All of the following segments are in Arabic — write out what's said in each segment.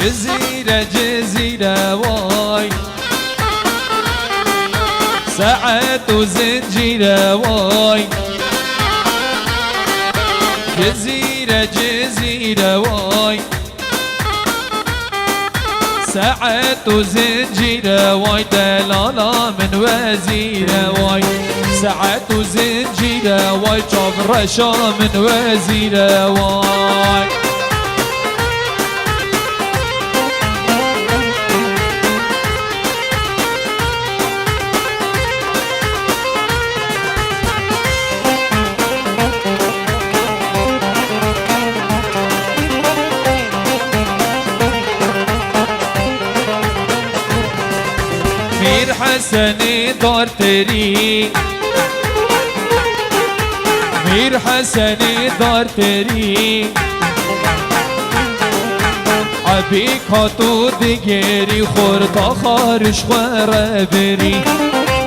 جزيرة جزيرة واي ساعات وزنجيرة واي جزيرة جزيرة واي ساعات وزنجيرة واي دلالة من وزيرة واي ساعات وزنجيرة واي شوف رشا من وزيرة واي مير حسني دار تري مير حسني دار تري عبيك هاتو دگری خورتا خارش خوربری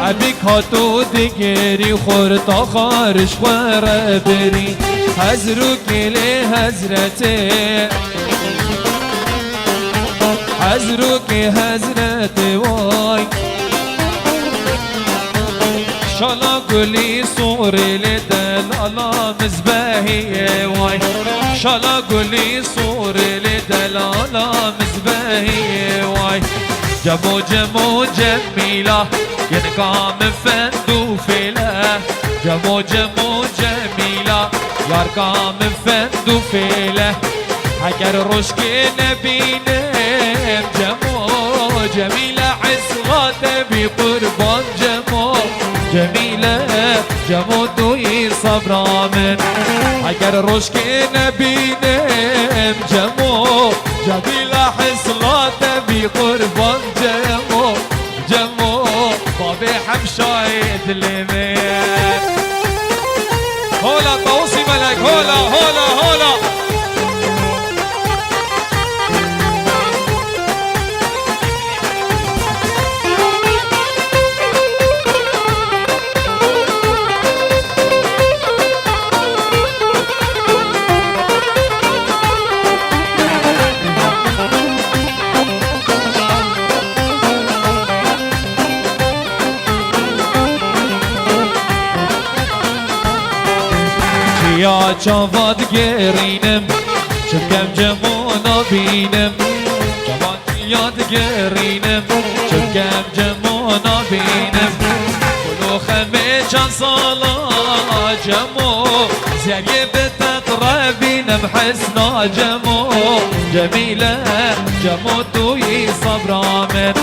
عبيك هاتو دگری خورتا خارش خوربری حزرو کلی حضرته حزرك حضرت واي شالا قولي صور لدل الله مزباهي واي شالا قولي صور لدل الله مزباهي واي جمو جمو جميلة ينقام فندو فيله جمو جمو جميلة يرقام فندو فيله اگر رشك نبينم جمو جميلة عصغات بقربان جمو جميلة جمو دوي صبرا من اگر رشك نبينم جمو جميلة عصغات بقربان جمو جمو بابي حمشايد لمن هولا طوسي ملك هولا هولا هولا يا جواد گرینم چکم جمونا بینم جواد یاد گرینم چکم جمونا بینم کلو خمه چند سالا جمو زریه به تقربینم حسنا جمو جمیله جمو توی صبرا من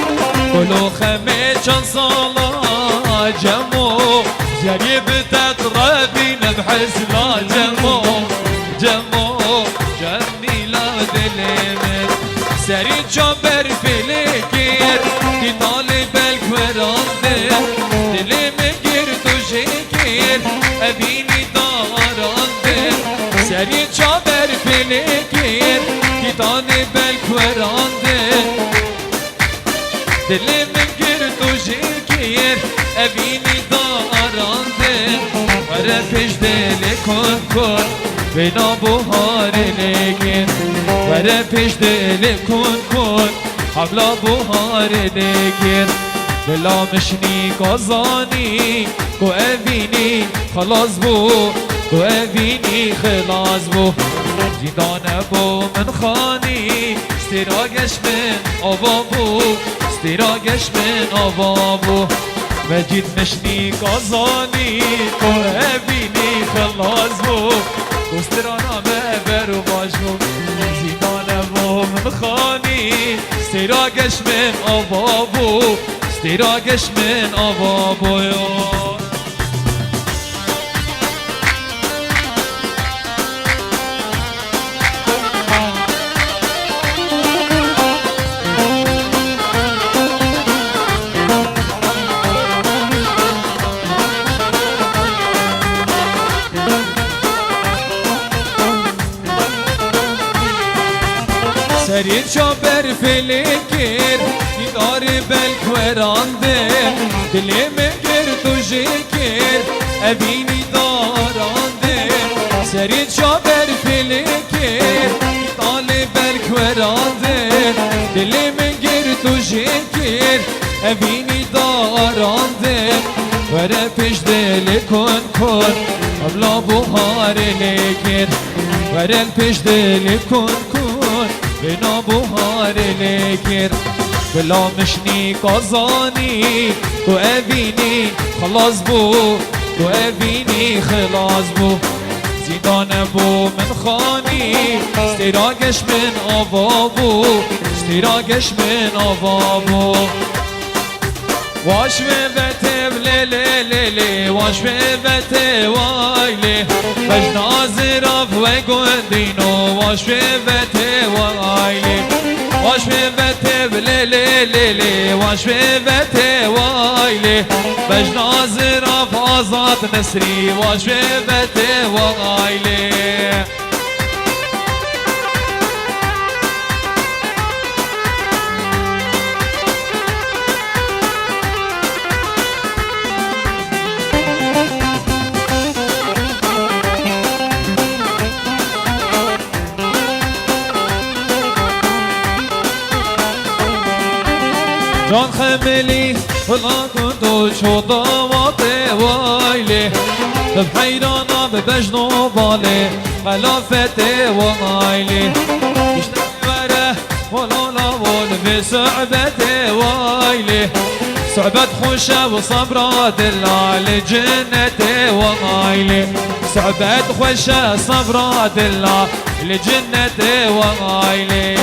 کلو خمه چند سالا جمو زریه به تقربینم حسنا جمو جمو جمیلا دلمت سری چابر فلکر کی طالب الکورانده دلم گیر تو شکر ابینی دارانده سری چابر فلکر کی طالب الکورانده دلم گیر تو شکر ابینی دارانده ور پیش دل کن کن بنا بهار نگین ور پیش دل کن کن حبلا بهار نگین بلا مشنی کازانی کو اوینی خلاص بو کو اوینی خلاص بو زیدان بو من خانی استراگش من آوا بو استراگش من آوا بو مجید مشنی کازانی کو اوینی خلاص بو گسترانا ببر و باش بو زیدان بو من خانی استراگش من آوا بو استراگش من آوا بو سری چابر فلکر دیدار بلکورانده دلم گرد و جکر ابینی دارانده سری چابر فلکر دیدار بلکورانده کر اوینی داراندم وره پیش دل کن ابلا بوهار لکر وره پیش دل کن بنا بوهار لکر بلا مشنی کازانی تو اوینی خلاص بو تو اوینی خلاص بو زیدان بو من خانی استراگش من آوا بو استراگش من آوا بو واش بته لی لی لی واش بته وایلی بج نازراف و گندینو واش بته وایلی واش بته لی لی لی لی واش بته وایلی بج نازراف آزاد نسری واش بته وایلی جان خملی ولا كنتو شو ضواتي وايلي بحيرانا ببجنو بالي خلافتي وايلي اشتغل ولا لول في صعبتي وايلي صعبت خوشة وصبرة دلع لجنتي وايلي صعبت خوشة صبرة دلع لجنتي وايلي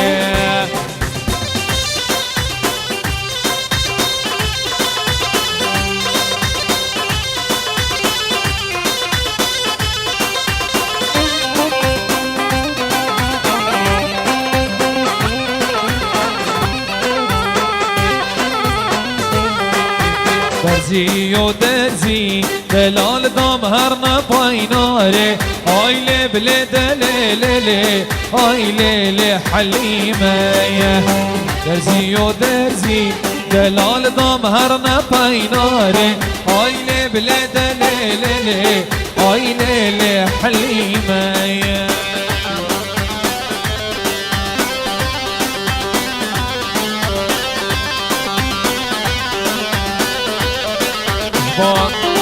درزی و درزی دلال دام هر نپایناره آی لبل دللی آی لیلی حلیمه درزی و درزی دلال دام هر نپایناره آی لبل دللی آی لیلی حلیمه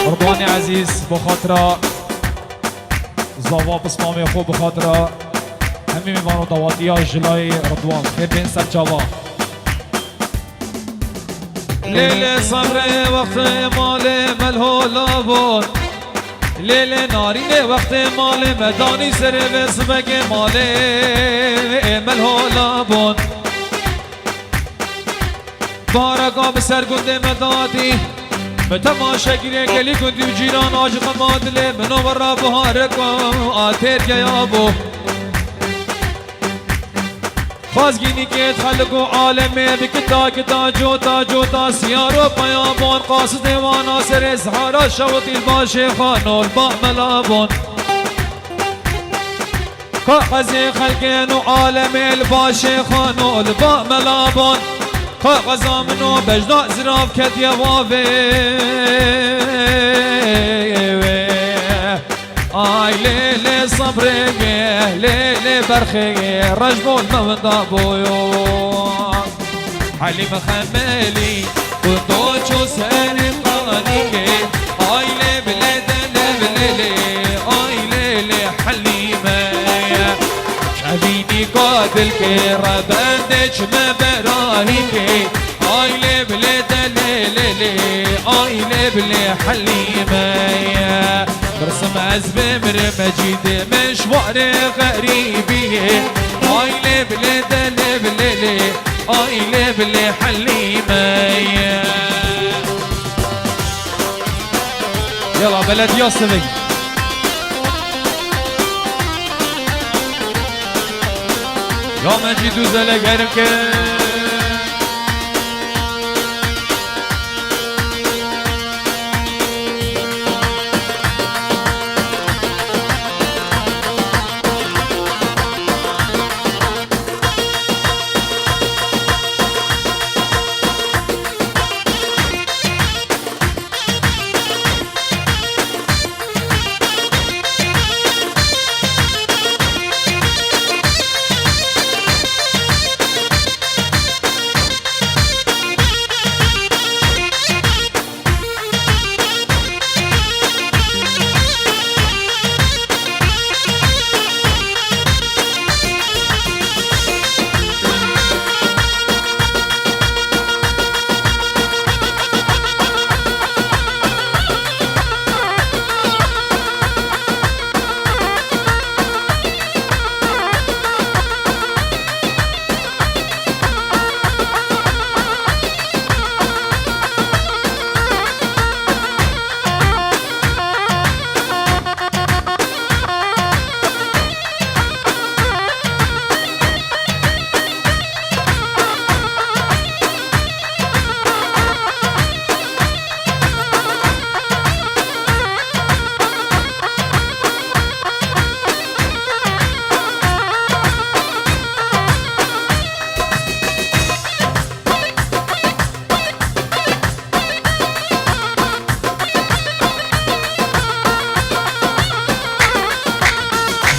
رضوانی عزیز بخاطر زاوا بسمامی خوب بخاطر همین میوانو دواتی ها جلای رضوان خیر بین سر چاوا لیل صبر وقت مال ملهولا بود لیل نارین وقت مال مدانی سر وسبگ مال ملهولا بود بارگا به سرگند مدادی به تماشا گیره گلی کندی و جیران عاشق مادله منو برا بهار کو آتر گیا بو خازگینی که خلق و عالمه بکتا کتا جوتا جوتا سیار و پیامون قاصد و ناصر زهارا شوطی الباش خانول با ملابون کاغذ خلقین و عالم الباش خانول با ملابون کاغذا منو بجدا زراف کد یواوه آی لیل صبره لیل برخه رجبول موندا بویو حلیم خملی کندو چو سر قانی که آی لیل لیل آی لیل حلیمه شبینی قادل که ربندش مبرانی که آی لیل آی لیل حلیمه برسم از بمر مجید مشوار غریبیه آی لیل آی لیل حلیمه یلا بلد یاسمک یا مجید و زلگرم که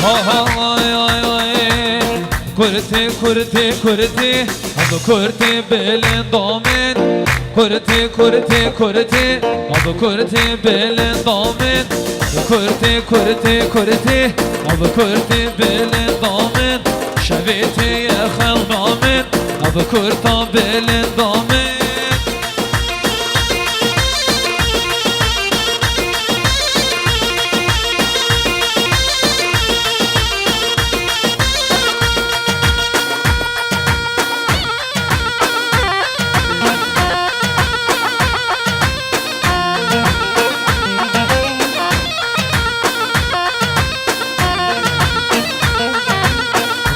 ها ها كرتي كرتي كرتي ابو كرتي بالضامن كرتي كرتي كرتي ابو كرتي بالضامن كرتي كرتي كرتي ابو كرتي بالضامن شبيتي يا خل ضامن ابو كرتا بالضامن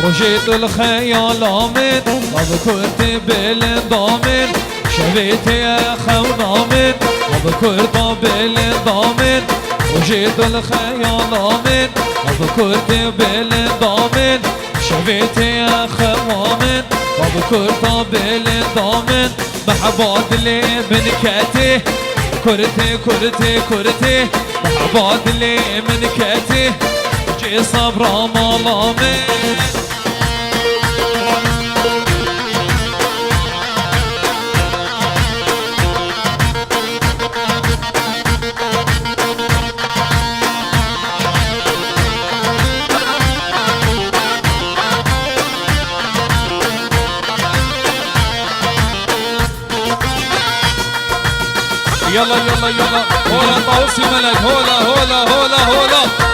رجيت الخيال آمن أذكرت بالضامن شبيت يا خو ضامن أذكرت بالضامن رجيت الخيال آمن أذكرت بالضامن شبيت يا خو ضامن أذكرت بالضامن محبات لي من كاتي كرتي كرتي كرتي محبات لي من كاتي جي صبر ما ضامن يلا يلا يلا هولا طاوسي ملك هولا هولا هولا هولا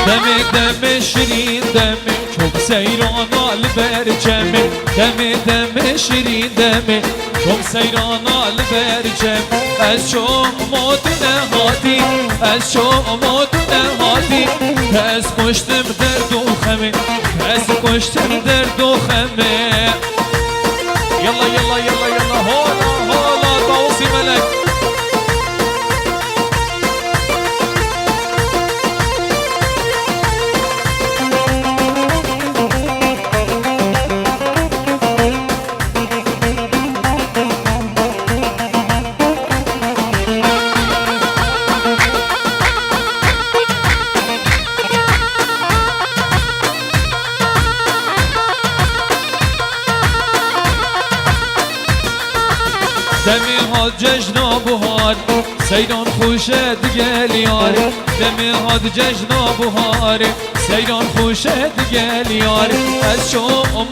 دمي دمي شيرين دمي çok seyran al vercemi Demi demi şirin demi çok seyran al vercem Ez çok modune hadi Ez çok modune hadi Ez koştum derdu khemi Ez koştum derdu khemi Yalla yalla yalla yalla hola hola tavsi melek دمی هاد جشن بهار سیران خوشت گل یار دمی هاد جشن بهار سیران خوشت گل یار از شما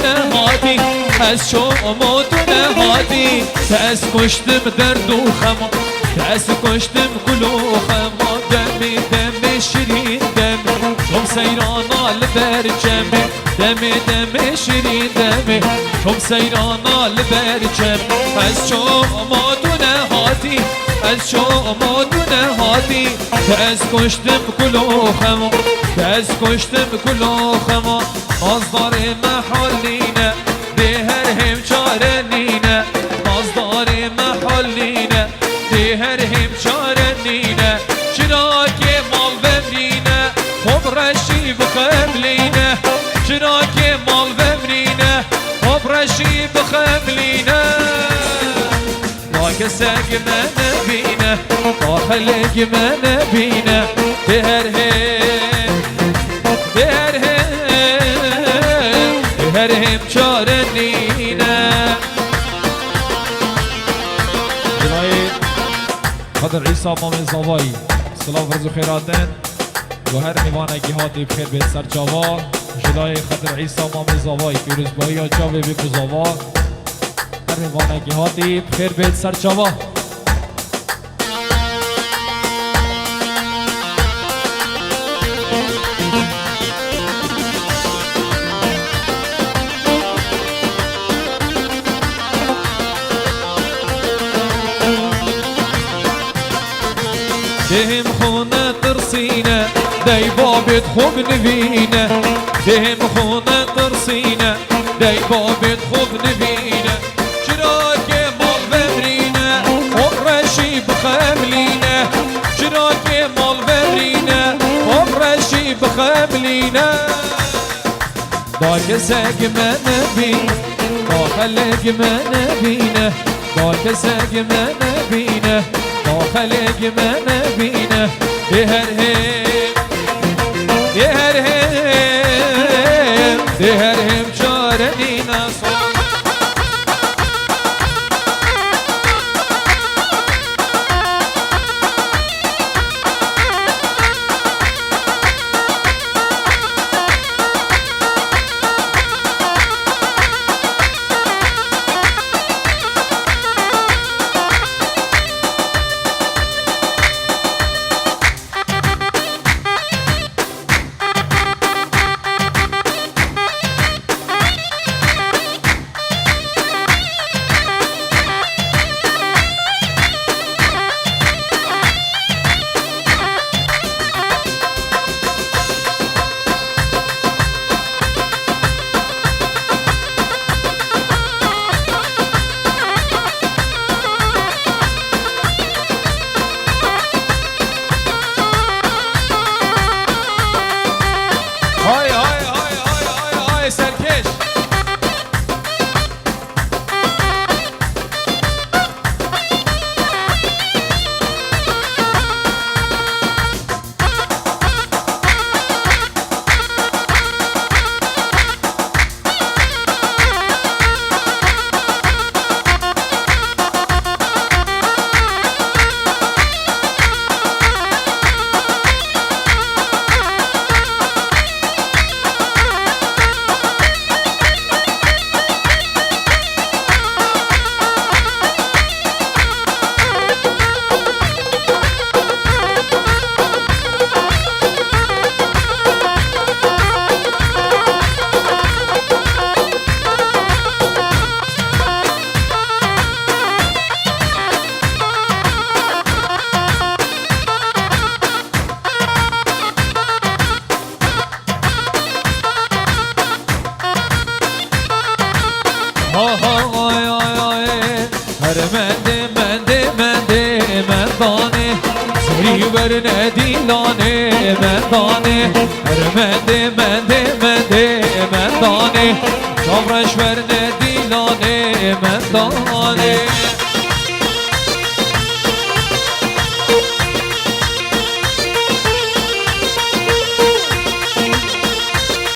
نهادی از شما نهادی تاس کشتم درد و خما تاس کشتم گل و خما دمی دمی شیرین دمی شم سیران آل برجمی دمی دمی شیرین دمی شم سیران آل برجمی از شما نهادی از شما نهادی تاس کشتم گل و خما تاس کشتم گل و خما مازدار محلینه به هر هم چارنینه مازدار محلینه به هر هم چارنینه چرا که مال بمرینه خب رشی بخملینه چرا که مال بمرینه خب رشی بخملینه ما کسک من بینه ما خلق من بینه به هر هم به هر هم به هر هم چارنینه خاطر عیسی امام زاوایی سلام ورز و خیراتن و هر میوانگی هاتی بخیر به سر جاوا جلای خاطر عیسی امام زاوایی پیروزبایی ها جاوه بی بزاوا هر میوانگی هاتی بخیر به سر جاوا بهم دی بابت خوب نبینه دهم خونه ترسینه دی بابت خوب نبینه چرا که مال ببرینه عمرشی بخملینه چرا که مال ببرینه عمرشی بخملینه دا کسک من نبینه دا خلق من نبینه دا کسک من نبینه دا خلق من نبینه ده هر هم چاره دینا ورنه دیلانه مردانه منده مردانه چاورش ورنه دیلانه مردانه